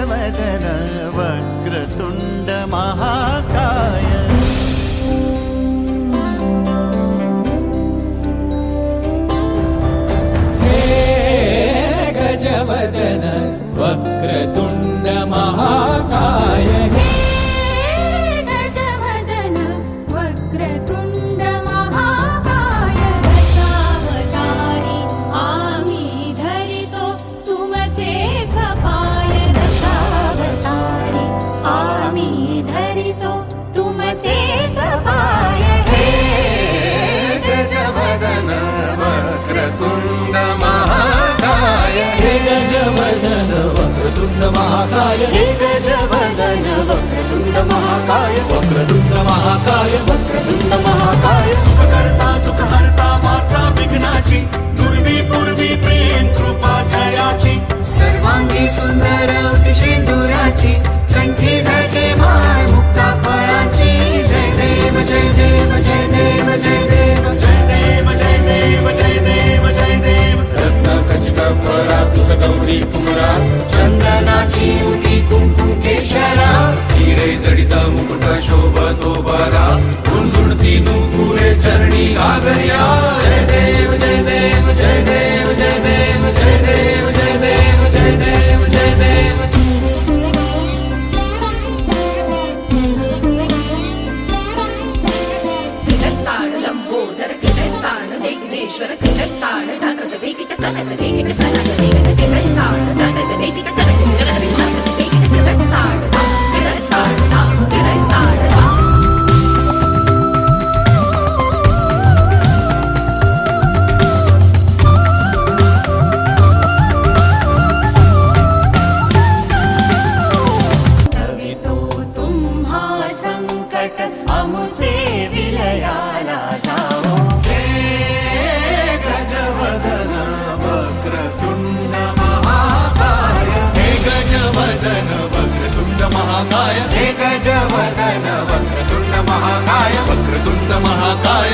गजवदन वक्रतुंड महाकाय गजवदन वक्रतुंड महाकाय गजवदन वक्रतुंड महाकाय दशावतारी आम्ही धरितो तुमचेच पाय दशावतारी आम्ही धरितो तुमचेच पाय हे गजवदन वक्रतुंड महाकाय हे गजवदन वक्रतुंड महाकाय हे गजवदन वक्रतुंड महाकाय वक्रतुंड महाकाय वक्रतुंड महाकाय सुखकर्ता दुःखहर्ता माता विघ्नाची दुर्वी पूर्वी प्रेम कृपा जयाची सर्वांगी सुंदर सिंदुराची कंठी झळके माळ मुक्ता फळाची जय देव जय देव जय देव जय देव जय देव जय देव जय देव जय देव रत्न खचित फरा तुझ गौरी कुमरा चंदनाची उटी कुंकुम केशरा हिरे जडित मुकुट शोभतो बरा झुणझुणती नुपुरे चरणी गागर्या जय देव जय देव जय देव जय देव जय देव जय देव जय देव जय देव कीर्तन लंबोदर कीर्तन विघ्नेश्वर कीर्तन धनत वेकिट कनक वेकिट कनक वेकिट कीर्तन धनत वेकिट कनक कनक वेकिट कीर्तन स्थवितो तुम्हा संकट अमुचे विलयाला जाओ गजवदन वक्रतुंड महाकाय हे गजवदन वक्रतुंड महाकाय हे गजवदन वक्रतुंड महाकाय वक्रतुंड महाकाय